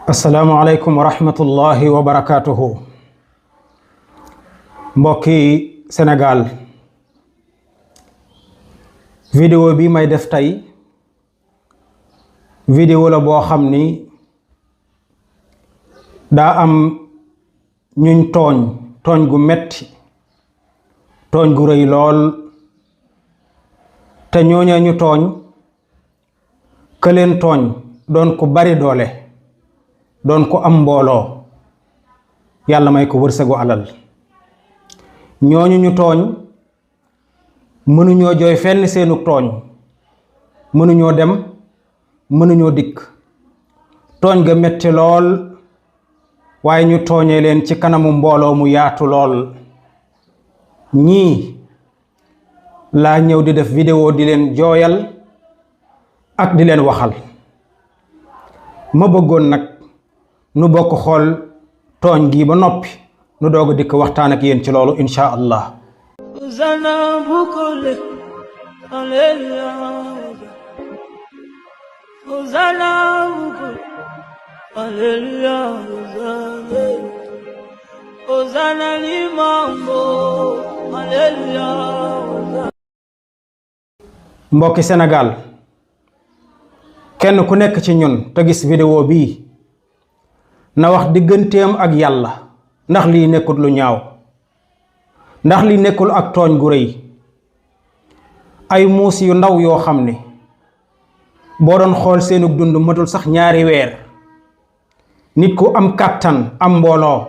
asalaamualeykum wa rahmatullahi wa barakatuhu. Mbokki Sénégal, vidéo bi may def tey vidéo la boo xam ni daa am ñuñ tooñ gu metti, tooñ gu rëy lool, te ñooña ñu tooñ ka leen tooñ doon ko bari doole, doon ko am mbooloo, yàlla may ko wërsëgu alal. ñooñu ñu tooñ mënuñoo jooy fenn seenu tooñ, mënuñoo dem, mënuñoo dikk. tooñ ga metti lool, waaye ñu tooñee leen ci kanamu mbooloo mu yaatu lool. ñii laa ñëw di def vidéo di leen jooyal ak di leen waxal. ma bëggoon nag nu bokk xool tooñ gi ba noppi nu doog a dikk waxtaan ak yéen ci loolu insha allah. mbokki Sénégal, kenn ku nekk ci ñun te gis vidéo bii na wax digganteem ak yàlla ndax lii nekkul lu ñaaw, ndax lii nekkul ak tooñ gu rëy. ay muus yu ndaw yoo xam ne boo doon xool seenug dund matul sax 2 weer. nit ku am kàttan am mbooloo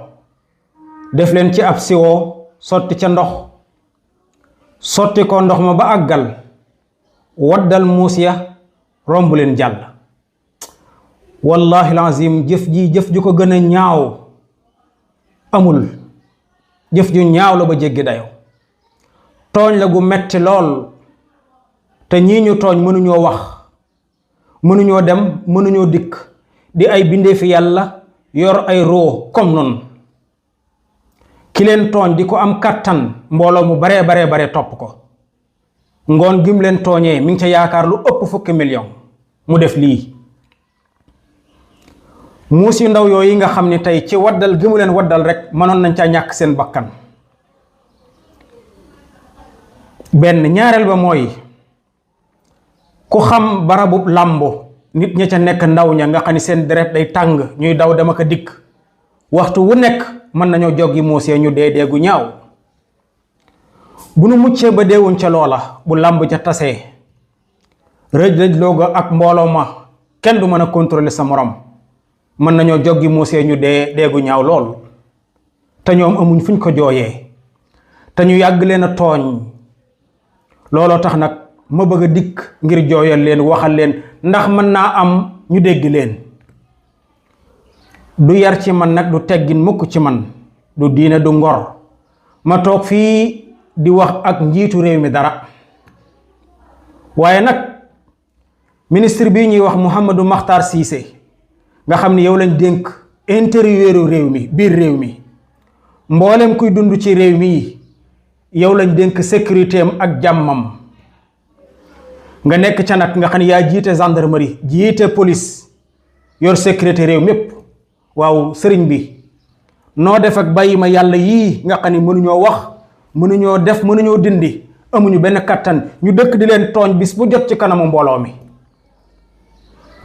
def leen ci ab siwo, sotti ca ndox, sotti ko ndox ma ba àggal, waddal muus ya romb leen jàll. wallahi lazim jëf ju ko gën a ñaaw amul. jëf ju ñaaw la ba jéggi dayo. tooñ la gu metti lool, te ñii ñu tooñ mënuñoo wax, mënuñoo dem, mënuñoo dikk, di ay bindeefi yàlla yor ay roo comme noonu. ki leen tooñ di ko am kàttan, mbooloo mu bare topp ko. ngoon gim leen tooñee mi ngi ca yaakaar lu ëpp 10 million mu def lii. muus yu ndaw yooyu nga xam ne tey ci waddal gi mu leen waddal rek mënoon nañ ca ñàkk seen bakkan. benn ñaareel ba mooy ku xam barabu làmbu, nit ña ca nekk ndaw ña nga xam ne seen deret day tàng, ñuy daw dem ak a dikk, waxtu wu nekk mën nañoo joggi muus ya ñu dee gu ñaaw. bu nu muccee ba deewuñ ca loola, bu làmb ja tasee rëj looga ak mbooloo ma kenn du mën a contrôler sa morom, mën nañoo joggi muus ya ñu dee gu ñaaw lool. te ñoom amuñ fuñ ko jooyee, te ñu yàgg leen a tooñ. looloo tax nag ma bëgg a dikk ngir jooyal leen, waxal leen, ndax mën naa am ñu dégg leen. du yar ci man nag, du teggin mukk ci man, du diine, du ngor ma toog fii di wax ak njiitu réew mi dara. waaye nag ministre bii ñuy wax Mouhamadou Makhtar Cissé nga xam ni yow lañ dénk intérieur réew mi, biir réew mi, mboolem kuy dund ci réew mi yow lañ dénk sécurité am ak jàmmam. nga nekk ca nag nga xam ne yaa jiite gendarmerie, jiite police, yor sécurité réew mépp. waaw sëriñ bi, noo def ak bàyyi ma yàlla yii nga xam ne mënuñoo wax, mënuñoo def, mënuñoo dindi, amuñu benn kattan, ñu dëkk di leen tooñ bis bu jot ci kanamu mbooloo mi.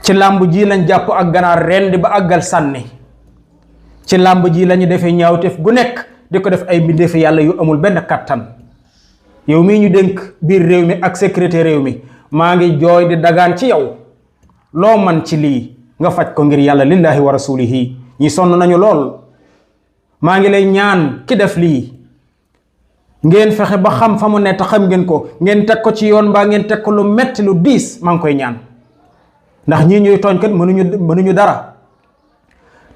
ci làmb ji lañ jàpp ak ganaar rendi ba àggal sànni. ci làmb ji lañu defee ñaawteef gu nekk di ko def ay mbindeefi yàlla yu amul benn kattan. yow mii ñu dénk biir réew mi ak sécurité réew mi, maa ngi jooy di dagaan ci yow, loo man ci lii nga faj ko ngir yàlla lillahi wa rasulihi. ñi sonn nañu lool. maa ngi lay ñaan ki def lii ngeen fexe ba xam fa mu ne, te xam ngeen ko, ngeen teg ko ci yoon, mbaa ngeen teg ko lu metti lu diis. maa ngi koy ñaan, ndax ñii ñuy tooñ kat mënuñu dara.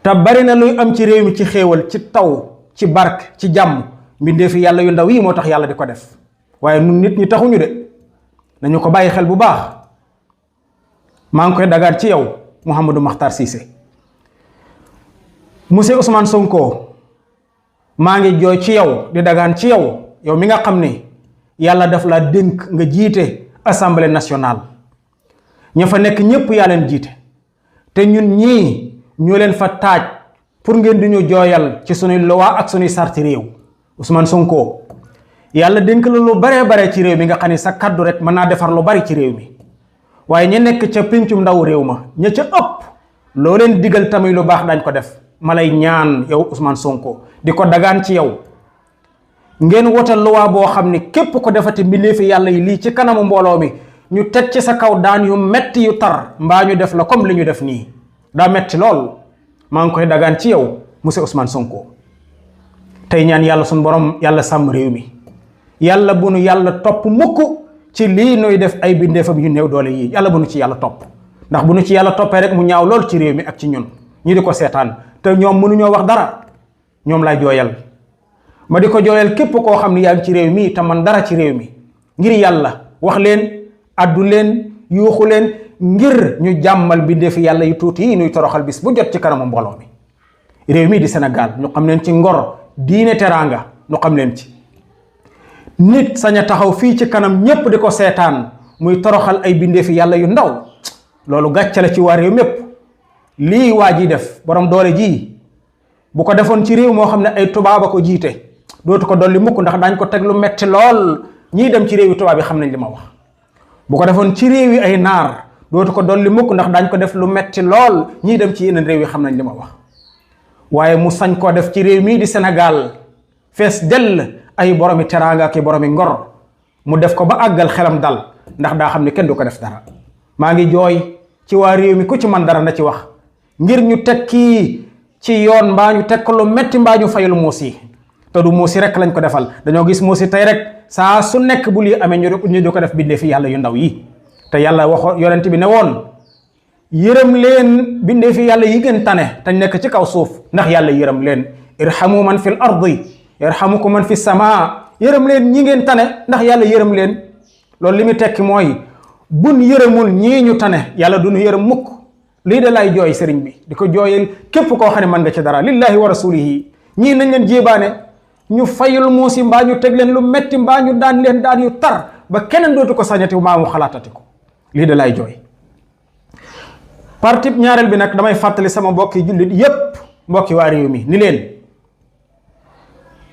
te bari na luy am ci réew mi ci xéewal, ci taw, ci barke, ci jàmm, mbindeefi yàlla yu ndaw yi moo tax yàlla di ko def. waaye nun nit ñi taxuñu de, nañu ko bàyyi xel bu baax. maa ngi koy dagaat ci yow Mouhamadou Makhtar Cissé. monsieur Ousmane Sonko, maa ngi jooy ci yow, di dagaan ci yow, yow mi nga xam ne yàlla daf la dénk nga jiite assemblée nationale. ña fa nekk ñépp yaa leen jiite, te ñun ñii ñoo leen fa taaj pour ngeen di ñu jooyal ci sunuy loi ak sunuy sarti réew. Ousmane Sonko yàlla dénk la lu baree bare ci réew mi nga xam ne sa kaddu rek mën naa defar lu bari ci réew mi, waaye ña nekk ca péncum ndaw réew ma ña ca ëpp loo leen digal tamit lu baax dañ ko def. ma lay ñaan yow Ousmane Sonko di ko dagaan ci yow ngeen wote loi boo xam ne képp ko defati mbindeefi yàlla yi lii ci kanamu mbooloo mi ñu teg ci sa kaw daan yu metti yu tar, mbaa ñu def la comme li ñu def nii. daa metti lool. maa ngi koy dagaan ci yow monsieur Ousmane Sonko. tey ñaan yàlla suñu borom yàlla sàmm réew mi, yàlla bu nu yàlla topp mukk ci lii nuy def ay bindeefam yu néew doole yii. yàlla bu nu ci yàlla topp, ndax bu nu ci yàlla toppee rek mu ñaaw lool ci réew mi ak ci ñun ñi di ko seetaan, te ñoom mënuñoo wax dara. ñoom lay jooyal, ma di ko jooyal képp koo xam ne yaa ngi ci réew mi te man dara ci réew mi. ngir yàlla wax leen, addu leen, yuuxu leen ngir ñu jàmmal bindeefi yàlla yu tuuti yi nuy toroxal bis bu jot ci kanamu mbooloo mi. réew mi di Sénégal ñu xam leen ci ngor, diine, teraanga ñu xam leen ci. nit sañ a taxaw fii ci kanam ñépp di ko seetaan muy toroxal ay bindeefi yàlla yu ndaw, loolu gàcce la ci waa réew mépp. lii waa ji def borom doole ji bu ko defoon ci réew moo xam ne ay tubaab a ko jiite dootu ko dolli mukk, ndax daañ ko teg lu metti lool. ñii dem ci réew yi tubaab yi xam nañ li ma wax. bu ko defoon ci réew yi ay naar dootu ko dolli mukk, ndax daañ ko def lu metti lool. ñii dem ci yeneen réew yi xam nañ li ma wax. waaye mu sañ koo def ci réew mii di Sénégal fees dell ay boromi teraanga ak i boromi ngor, mu def ko ba àggal xelam dal, ndax daa xam ne kenn du ko def dara. maa ngi jooy ci waa réew mi ku ci man dara na ci wax ngir ñu teg kii ci yoon, mbaa ñu teg ko lu metti, mbaa ñu fayul muus yi. te du muus yi rek lañ ko defal, dañoo gis muus yi tey rek saa su nekk bu lii amee ñu di ko def bindee fi yàlla yu ndaw yi. te yàlla waxoon yonent bi ne woon yërëm leen bindee fi yàlla yi gën tane te nekk ci kaw suuf, ndax yàlla yërëm leen. irhamu man fil ardi yarhamukum man fi samaa. yërëm leen ñi ngeen tane ndax yàlla yërëm leen. loolu li muy tekki mooy bun yërëmul ñii ñu tane yàlla du ñu yërëm mukk. lii de lay jooy sëriñ bi di ko jooyal képp koo xam ne mën nga ci dara, lillahi wa rasulihi. ñii nañ leen jéebaane, ñu fayul muusi, mbaa ñu teg leen lu metti, mbaa ñu daan leen daan yu tar ba keneen dootu ko sañati maa mu xalaatati ko. lii de lay jooy. parti ñaareel bi nag damay fàttali sama mbokki jullit yépp, mbokki waa réew mi, ni leen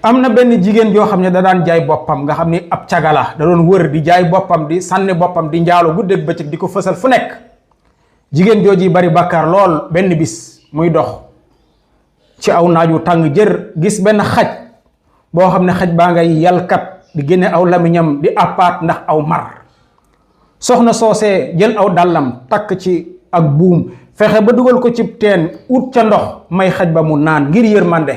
am na benn jigéen joo xam ne da daan jaay boppam, nga xam ni ab cagala da doon wër di jaay boppam, di sànni boppam, di njaalo guddeeg bëccëg di ko fësal fu nekk. jigéen jooji bari bàkkaar lool. benn bis muy dox ci aw naaj wu tàng jër gis benn xaj boo xam ne xaj baa ngay yalkat di génne aw lamiñam di appaat ndax aw mar. soxna soosee jël aw dàllam takk ci ak buum fexe ba dugal ko ci teen ut ca ndox may xaj ba mu naan ngir yërmande.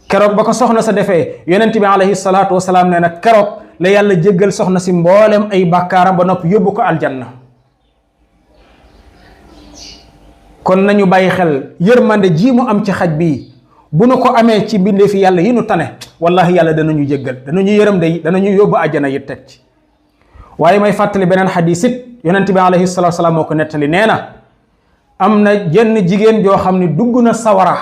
keroog ba ko soxna sa defee yonent bi alayhi salaatu wasalaam nee na keroog la yàlla jéggal soxna si mboolem ay bàkkaaram ba noppi yóbbu ko aljanna. kon nañu bàyyi xel yërmande ji mu am ci xaj bi, bu nu ko amee ci mbindee fi yàlla yi nu tane, wallahi yàlla danañu jéggal, danañu yërëm de, danañu yóbbu àjjana yi teg ci. waaye may fàttali beneen xadiis it yonent bi alayhi salaatu wasalaam moo ko nettali, nee na am na jenn jigéen joo xam ne dugg na sawara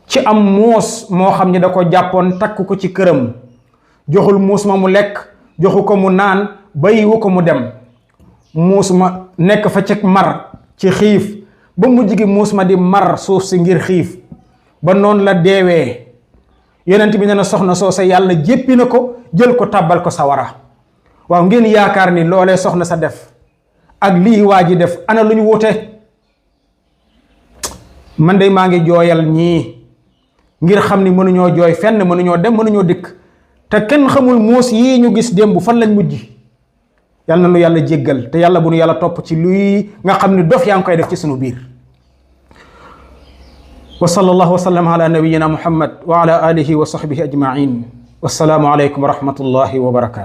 ci am muus moo xam ne da ko jàppoon takk ko ci këram, joxul muus ma mu lekk, joxu ko mu naan, bàyyiwu ko mu dem. muus ma nekk fa ci mar, ci xiif, ba mujj gi muus ma di mar suuf si ngir xiif, ba noonu la deewee. yonent bi nee na soxna soo sa yàlla jéppi na ko, jël ko tàbbal ko sawara. waaw ngeen yaakaar ni loolee soxna sa def ak lii waa ji def ana lu ñu wute? man de maa ngi jooyal ñii ngir xam ni mënuñoo jooy fenn, mënuñoo dem, mënuñoo dikk, te kenn xamul muus yii ñu gis démb fan lañ mujj. yàlla na nu yàlla jéggal, te yàlla bu nu yàlla topp ci luy nga xam ni dof yaa ngi koy def ci sunu biir. wa sallallahu wa sallam ala nabiyyina muhammad wa ala alihi wa sahbihi ajmain. wassalaamu aleykum wa rahmatullahi wa barakatu.